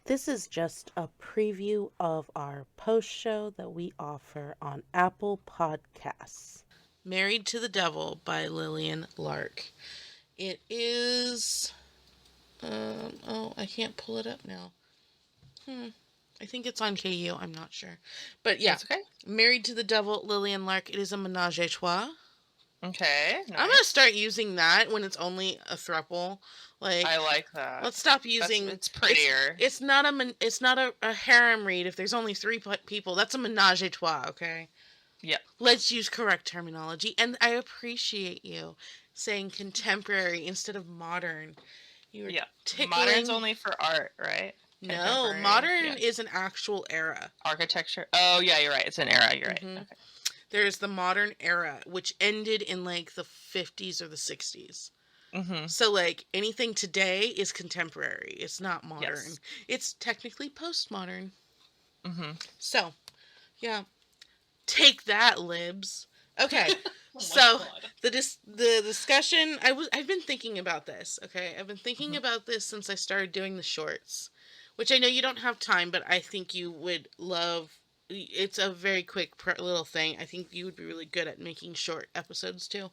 This is just a preview of our post show that we offer on Apple Podcasts. Married to the Devil by Lillian Lark. It is. I can't pull it up now. I think it's on KU. I'm not sure. But yeah. That's okay. Married to the Devil, Lillian Lark. It is a menage a trois. Okay. Nice. I'm going to start using that when it's only a throuple. I like that. Let's stop using. It's prettier. It's not a harem read if there's only 3 people. That's a menage a trois, okay? Yep. Let's use correct terminology. And I appreciate you saying contemporary instead of modern. You were tickling. Modern's only for art, right? No, modern is an actual era. Architecture. Oh, yeah, you're right. It's an era. You're right. Okay. There's the modern era, which ended in like the 50s or the 60s. So like anything today is contemporary. It's not modern. Yes. It's technically postmodern. So, yeah. Take that, libs. Okay. So the discussion, I've been thinking about this, okay? I've been thinking about this since I started doing the shorts, which I know you don't have time, but I think you would love. It's a very quick little thing. I think you would be really good at making short episodes too.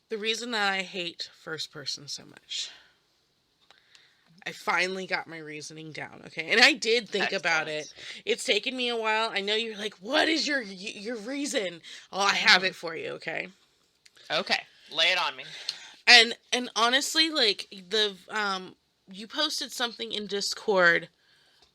The reason that I hate first person so much, I finally got my reasoning down, okay? And I did think about it. It's taken me a while. I know you're like, what is your reason? Oh, I have it for you, okay? Okay. Lay it on me. And honestly, like, you posted something in Discord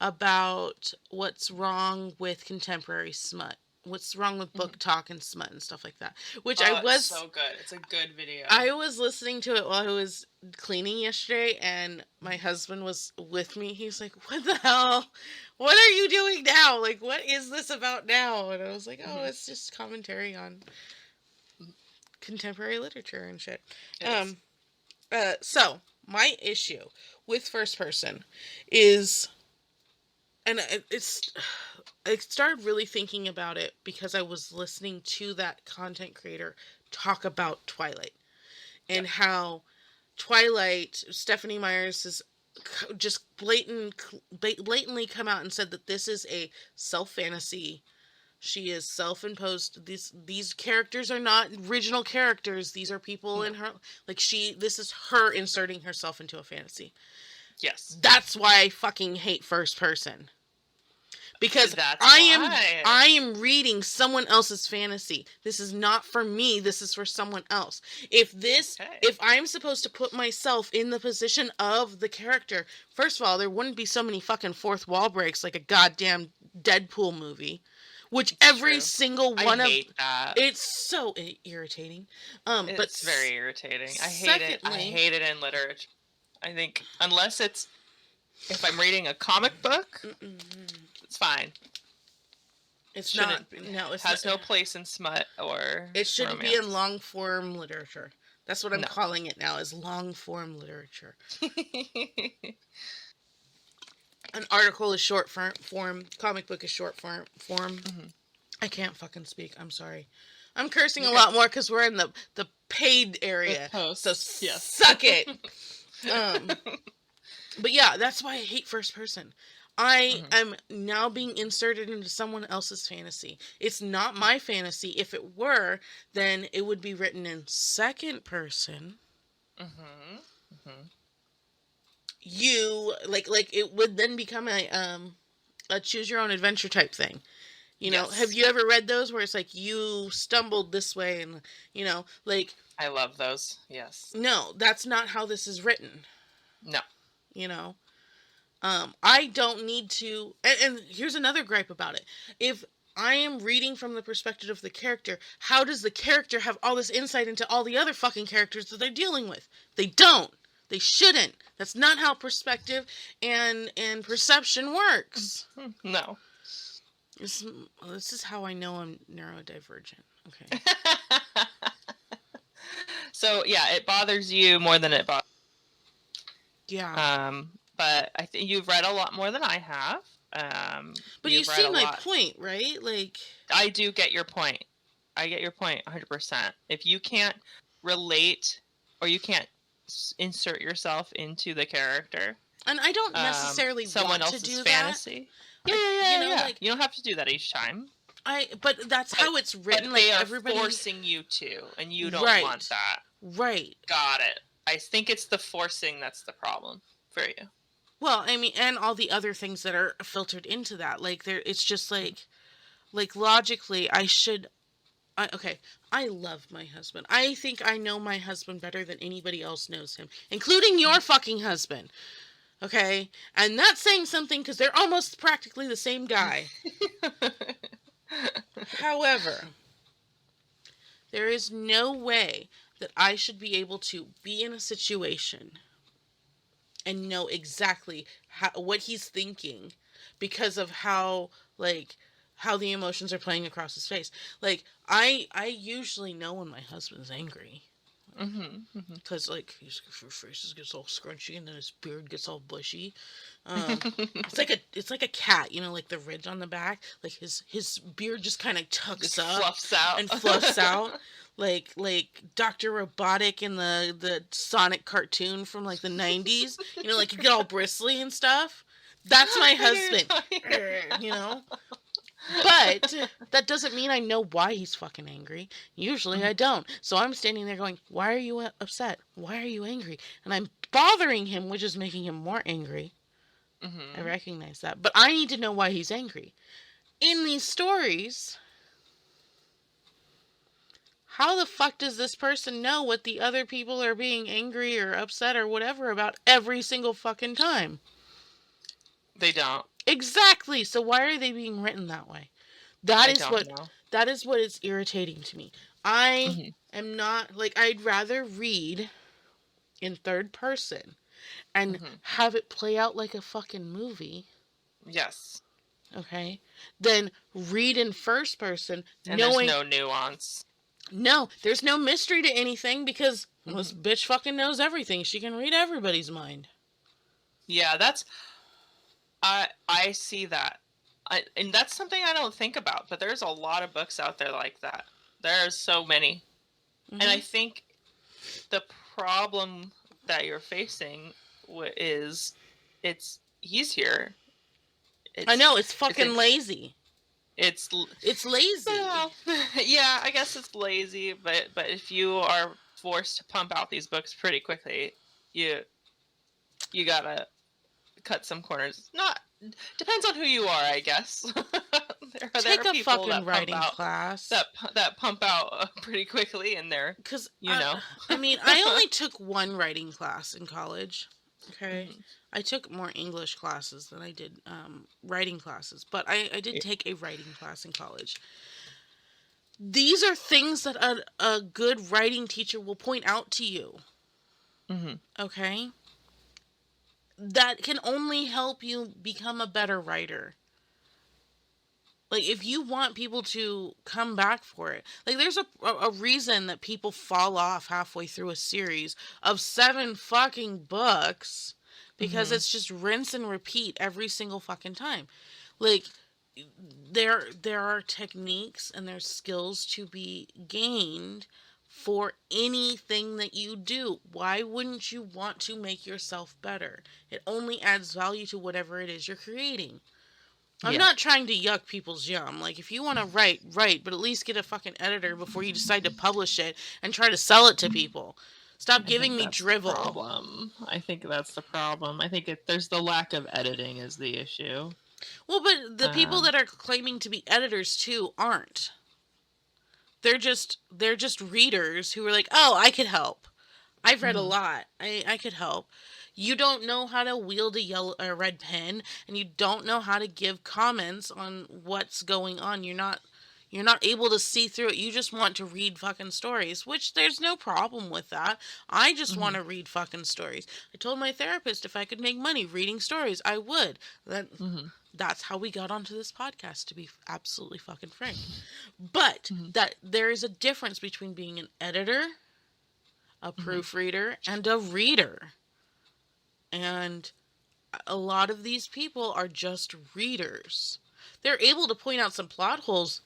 about what's wrong with contemporary smut. What's wrong with book talk and smut and stuff like that. Which it's so good. It's a good video. I was listening to it while I was cleaning yesterday, and my husband was with me. He's like, what the hell? What are you doing now? Like, what is this about now? And I was like, oh, it's just commentary on contemporary literature and shit. So, my issue with first person is... And I started really thinking about it because I was listening to that content creator talk about Twilight. And how Twilight, Stephanie Myers has just blatantly come out and said that this is a self-fantasy. She is self-imposed. These characters are not original characters. These are people in her... Like, this is her inserting herself into a fantasy. Yes. That's why I fucking hate first person. Because I am reading someone else's fantasy. This is not for me. This is for someone else. If I'm supposed to put myself in the position of the character, first of all, there wouldn't be so many fucking fourth wall breaks like a goddamn Deadpool movie. Which every single one of... I hate that. It's so irritating. It's very irritating. I hate it. I hate it in literature. I think unless it's... If I'm reading a comic book... It's fine. It's has no place in smut or it shouldn't romance. Be in long form literature. That's what I'm calling it now, is long form literature. An article is short form, comic book is short form. I can't fucking speak. I'm sorry. I'm cursing a lot more because we're in the paid area. So suck it. But yeah, that's why I hate first person. I am now being inserted into someone else's fantasy. It's not my fantasy. If it were, then it would be written in second person. You like it would then become a choose your own adventure type thing. You know, have you ever read those where it's like you stumbled this way and like I love those. Yes. No, that's not how this is written. No. I don't need to... And here's another gripe about it. If I am reading from the perspective of the character, how does the character have all this insight into all the other fucking characters that they're dealing with? They don't. They shouldn't. That's not how perspective and perception works. No. This is how I know I'm neurodivergent. Okay. So, yeah, it bothers you more than it bothers... Yeah. But I think you've read a lot more than I have. But you see my point, right? Like, I do get your point. I get your point 100%. If you can't relate or you can't insert yourself into the character. And I don't necessarily someone want else's to do fantasy. that. Yeah. Like, you don't have to do that each time. But that's how it's written. But they are forcing you to, and you don't want that. Right. Got it. I think it's the forcing that's the problem for you. Well, I mean, and all the other things that are filtered into that. Like, it's just like logically, okay, I love my husband. I think I know my husband better than anybody else knows him, including your fucking husband. Okay? And that's saying something because they're almost practically the same guy. However, there is no way that I should be able to be in a situation and know exactly what he's thinking because of how the emotions are playing across his face. Like, I usually know when my husband's angry. Because, like, his face gets all scrunchy and then his beard gets all bushy. It's like a cat, you know, like the ridge on the back. Like, his beard just kind of tucks up. Fluffs out. And fluffs out. Like Dr. Robotic in the Sonic cartoon from, like, the 90s. You know, like, you get all bristly and stuff. That's my husband. You know? But that doesn't mean I know why he's fucking angry. Usually I don't. So I'm standing there going, why are you upset? Why are you angry? And I'm bothering him, which is making him more angry. I recognize that. But I need to know why he's angry. In these stories, how the fuck does this person know what the other people are being angry or upset or whatever about every single fucking time? They don't. Exactly. So why are they being written that way? That is what is irritating to me. I am not, like, I'd rather read in third person and have it play out like a fucking movie. Yes. Okay. Than read in first person and knowing there's no nuance. No, there's no mystery to anything because this bitch fucking knows everything. She can read everybody's mind. Yeah, I see that. And that's something I don't think about, but there's a lot of books out there like that. There's so many. And I think the problem that you're facing is it's easier. I know, it's fucking lazy. It's lazy. Well, yeah, I guess it's lazy, but if you are forced to pump out these books pretty quickly, you gotta cut some corners. Depends on who you are, I guess. Take a fucking writing class that pump out pretty quickly, and they're I mean, I only took one writing class in college. Okay, I took more English classes than I did writing classes, but I did take a writing class in college. These are things that a good writing teacher will point out to you. Okay. That can only help you become a better writer. Like, if you want people to come back for it, like, there's a reason that people fall off halfway through a series of 7 fucking books, because it's just rinse and repeat every single fucking time. Like, there are techniques and there's skills to be gained for anything that you do. Why wouldn't you want to make yourself better? It only adds value to whatever it is you're creating. I'm not trying to yuck people's yum. Like, if you want to write, but at least get a fucking editor before you decide to publish it and try to sell it to people. Stop giving me drivel. I think that's the problem. I think there's the lack of editing is the issue. Well, but the people that are claiming to be editors too aren't. They're just readers who are like, oh, I could help. I've read a lot. I could help. You don't know how to wield a red pen, and you don't know how to give comments on what's going on. You're not able to see through it. You just want to read fucking stories, which there's no problem with that. I just want to read fucking stories. I told my therapist if I could make money reading stories, I would. That's how we got onto this podcast, to be absolutely fucking frank. But that there is a difference between being an editor, a proofreader, and a reader. And a lot of these people are just readers. They're able to point out some plot holes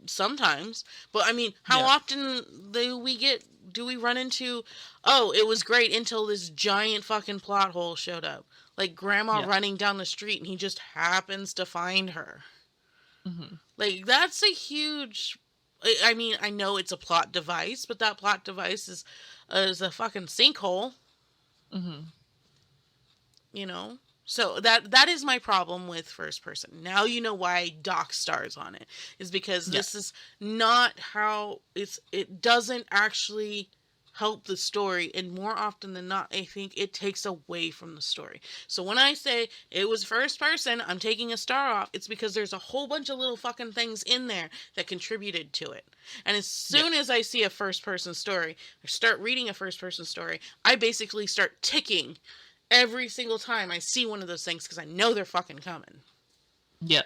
sometimes, but I mean, how often do we get do we run into, oh, it was great until this giant fucking plot hole showed up. Like grandma running down the street and he just happens to find her. Mm-hmm. Like, that's a huge... I mean, I know it's a plot device, but that plot device is a fucking sinkhole. Mm-hmm. You know? So that is my problem with first person. Now you know why Doc stars on it. Is because this is not how it doesn't actually help the story, and more often than not, I think it takes away from the story. So when I say it was first person, I'm taking a star off, it's because there's a whole bunch of little fucking things in there that contributed to it. And as soon as I see a first person story, or start reading a first person story, I basically start ticking every single time I see one of those things because I know they're fucking coming. Yep.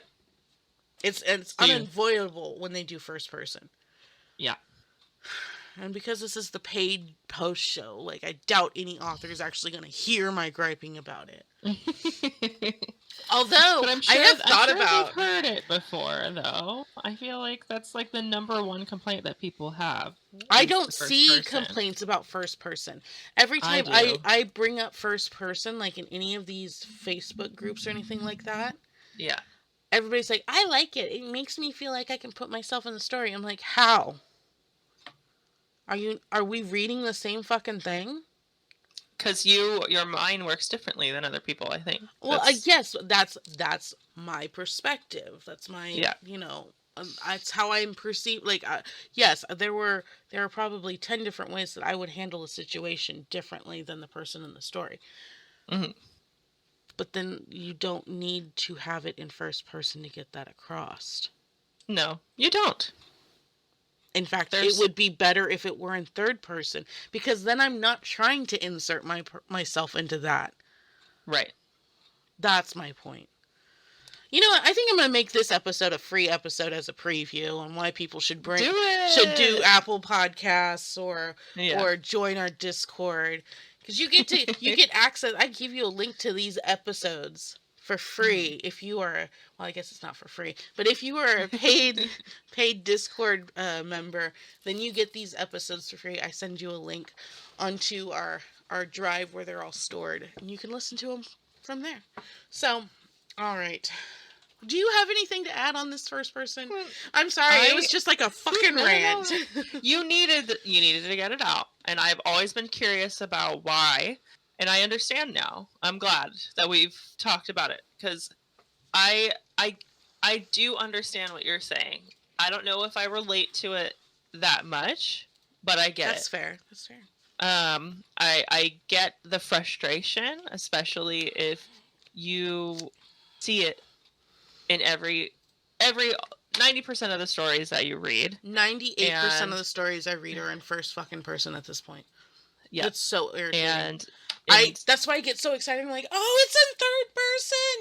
It's unavoidable when they do first person. Yeah. And because this is the paid post show, like, I doubt any author is actually going to hear my griping about it. Although, but I'm sure, I have thought about... I've heard it before, though. I feel like that's, like, the number one complaint that people have. I don't see complaints about first person. Every time I bring up first person, like, in any of these Facebook groups or anything like that... Yeah. Everybody's like, I like it. It makes me feel like I can put myself in the story. I'm like, how? Are we reading the same fucking thing? Because your mind works differently than other people, I think. Well, yes, that's my perspective. That's my, that's how I'm perceived. Like, yes, there are probably 10 different ways that I would handle a situation differently than the person in the story. Mm-hmm. But then you don't need to have it in first person to get that across. No, you don't. In fact, it would be better if it were in third person, because then I'm not trying to insert myself into that. Right. That's my point. You know what? I think I'm going to make this episode a free episode as a preview on why people should do Apple Podcasts or join our Discord, because you get access. I give you a link to these episodes for free if you are, well, I guess it's not for free, but if you are a paid Discord member, then you get these episodes for free. I send you a link onto our drive where they're all stored, and you can listen to them from there. So, all right. Do you have anything to add on this first person? I'm sorry, it was just like a fucking rant. You needed to get it out, and I've always been curious about why. And I understand now. I'm glad that we've talked about it, because I do understand what you're saying. I don't know if I relate to it that much, but I get it. That's fair. I get the frustration, especially if you see it in every 90% of the stories that you read. 98% of the stories I read are in first fucking person at this point. Yeah, it's so irritating. And that's why I get so excited. I'm like, oh, it's in third person.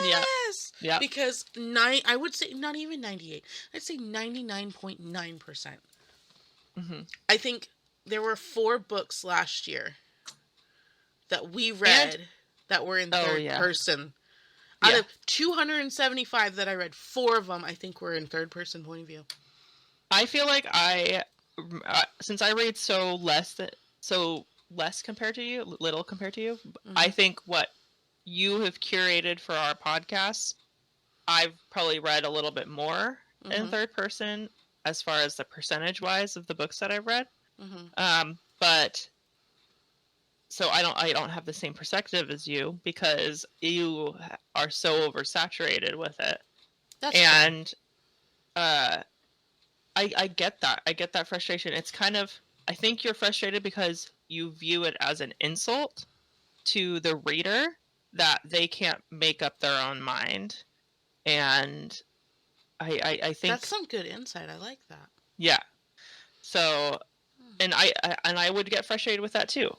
Yes. Yeah. Because I would say not even 98. I'd say 99.9%. Mm-hmm. I think there were 4 books last year that we read that were in third person. Out of 275 that I read, 4 of them I think were in third person point of view. I feel like since I read so less compared to you, little compared to you, mm-hmm. I think what you have curated for our podcast, I've probably read a little bit more mm-hmm. in third person as far as the percentage wise of the books that I've read. Mm-hmm. But so I don't have the same perspective as you, because you are so oversaturated with it. That's and true. I get that. I get that frustration. It's kind of, I think you're frustrated because you view it as an insult to the reader that they can't make up their own mind. And I think that's some good insight. I like that. Yeah. So, and I would get frustrated with that too.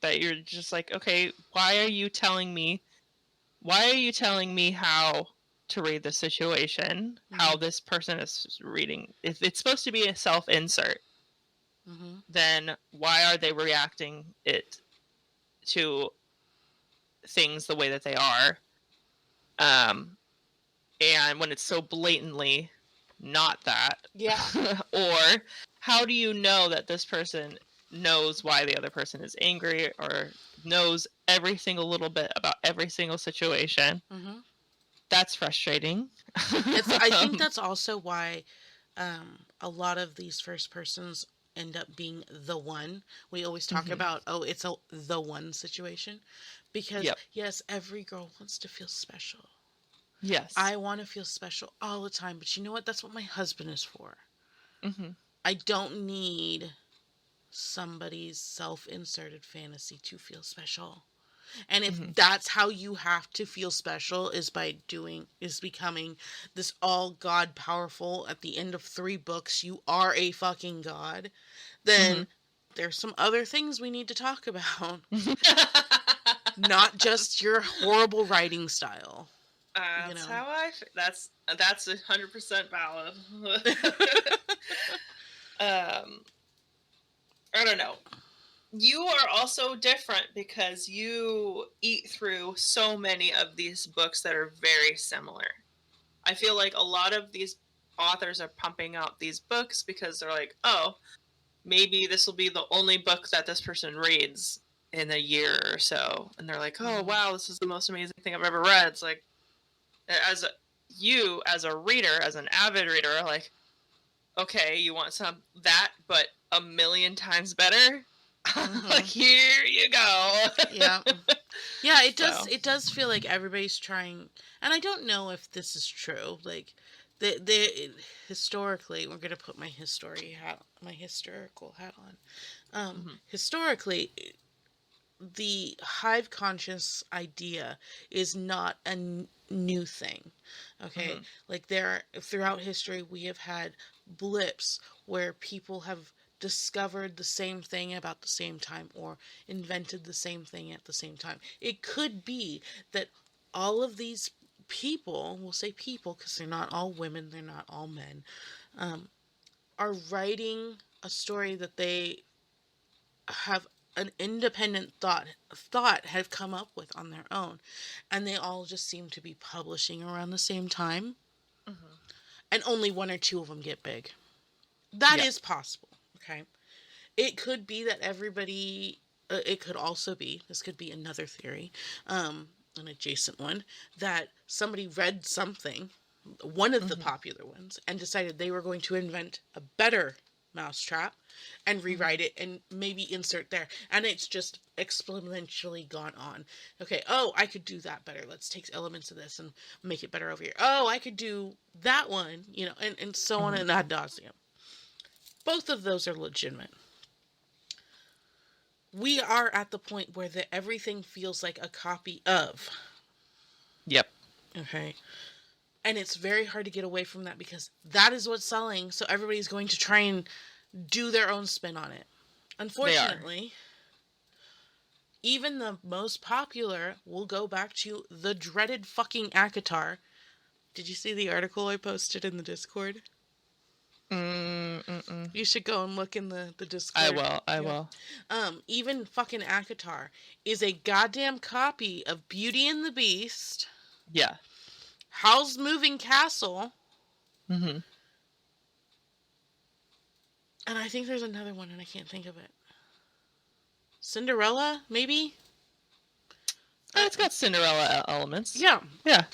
That you're just like, okay, why are you telling me how to read the situation, mm-hmm. how this person is reading? If it's supposed to be a self-insert, mm-hmm. then why are they reacting it to things the way that they are? And when it's so blatantly not that? Yeah. Or how do you know that this person knows why the other person is angry or knows every single little bit about every single situation? Mm-hmm. That's frustrating. I think that's also why a lot of these first persons end up being the one. We always talk about, oh, it's a the one situation. Because, Yep. yes, every girl wants to feel special. Yes. I want to feel special all the time. But you know what? That's what my husband is for. Mm-hmm. I don't need somebody's self-inserted fantasy to feel special. And if that's how you have to feel special is becoming this all god powerful at the end of 3 books, you are a fucking god, then there's some other things we need to talk about. Not just your horrible writing style. That's how that's 100% valid. I don't know. You are also different because you eat through so many of these books that are very similar. I feel like a lot of these authors are pumping out these books because they're like, oh, maybe this will be the only book that this person reads in a year or so. And they're like, oh, wow, this is the most amazing thing I've ever read. It's like, as a reader, as an avid reader, like, okay, you want that, but a million times better? Like, here you go. Yeah. Yeah, it does. So. It does feel like everybody's trying, and I don't know if this is true. Like, historically, we're gonna put my historical hat on. Historically, the hive conscious idea is not a new thing. Okay, like throughout history, we have had blips where people have discovered the same thing about the same time or invented the same thing at the same time. It could be that all of these people, we'll say people because they're not all women, they're not all men, are writing a story that they have an independent thought have come up with on their own, and they all just seem to be publishing around the same time, and only 1 or 2 of them get big. That is possible. Okay, it could be that everybody. It could also be. This could be another theory, an adjacent one, that somebody read something, one of the popular ones, and decided they were going to invent a better mousetrap and rewrite it and maybe insert there, and it's just exponentially gone on. Okay, oh, I could do that better. Let's take elements of this and make it better over here. Oh, I could do that one, and so on and ad nauseum. Both of those are legitimate. We are at the point where everything feels like a copy of. Yep. Okay. And it's very hard to get away from that because that is what's selling, so everybody's going to try and do their own spin on it. Unfortunately, even the most popular will go back to the dreaded fucking ACOTAR. Did you see the article I posted in the Discord? You should go and look in the Discord. I will. Even fucking ACOTAR is a goddamn copy of Beauty and the Beast. Yeah. Howl's Moving Castle. And I think there's another one and I can't think of it. Cinderella, maybe? It's got Cinderella elements. Yeah. Yeah.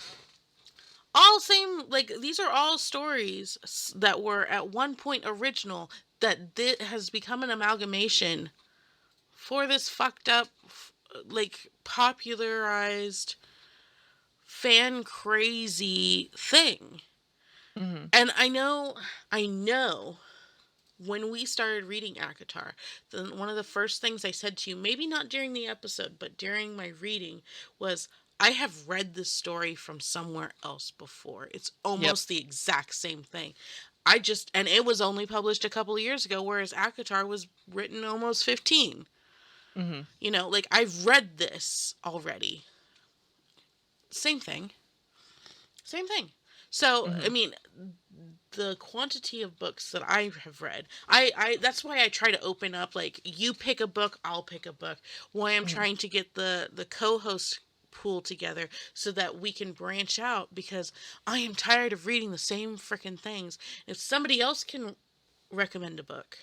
All same, like, these are all stories that were at one point original that has become an amalgamation for this fucked up, like, popularized, fan crazy thing. And I know, when we started reading ACOTAR, then one of the first things I said to you, maybe not during the episode, but during my reading, was, I have read this story from somewhere else before. It's almost the exact same thing. And it was only published a couple of years ago, whereas ACOTAR was written almost 15. Like, I've read this already. Same thing. So, I mean, the quantity of books that I have read, I that's why I try to open up, like, you pick a book, I'll pick a book. Why I'm trying to get the co-host pool together so that we can branch out, because I am tired of reading the same freaking things. If somebody else can recommend a book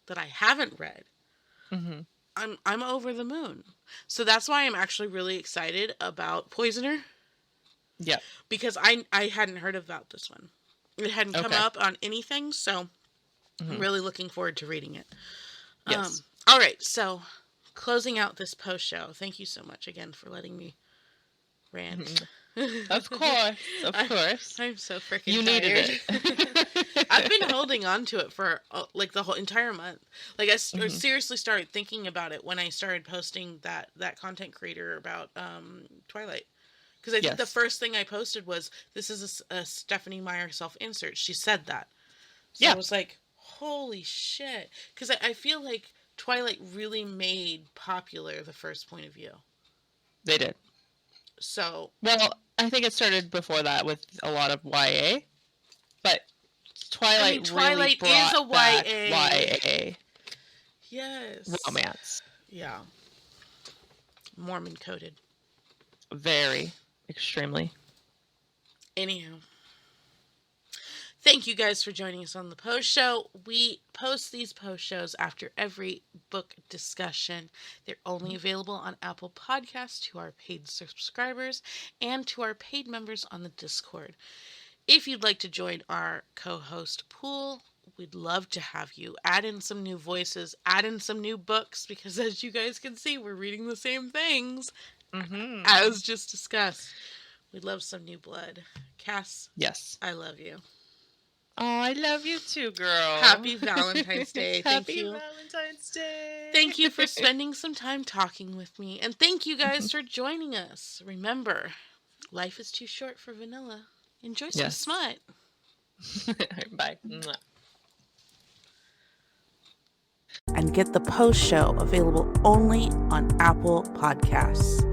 that I haven't read, I'm over the moon. So that's why I'm actually really excited about Poisoner. Yeah. Because I hadn't heard about this one. It hadn't come up on anything, so I'm really looking forward to reading it. Yes. All right, so closing out this post show. Thank you so much again for letting me rant. Of course. I'm so freaking you tired. Needed it. I've been holding on to it for like the whole entire month. Like I seriously started thinking about it when I started posting that content creator about Twilight. Because I think the first thing I posted was, this is a Stephanie Meyer self-insert. She said that. So I was like, holy shit. Because I feel like Twilight really made popular the first point of view. They did. So. Well, I think it started before that with a lot of YA. But Twilight really brought is a YA. YA. Yes. Romance. Yeah. Mormon coded. Very. Extremely. Anyhow. Thank you guys for joining us on the post show. We post these post shows after every book discussion. They're only available on Apple Podcasts to our paid subscribers and to our paid members on the Discord. If you'd like to join our co-host pool, we'd love to have you. Add in some new voices, add in some new books, because as you guys can see, we're reading the same things as just discussed. We'd love some new blood. Cass, yes, I love you. Oh, I love you too, girl. Happy Valentine's Day. Thank Happy you. Valentine's Day. Thank you for spending some time talking with me. And thank you guys for joining us. Remember, life is too short for vanilla. Enjoy some smut. Bye. And get the post show available only on Apple Podcasts.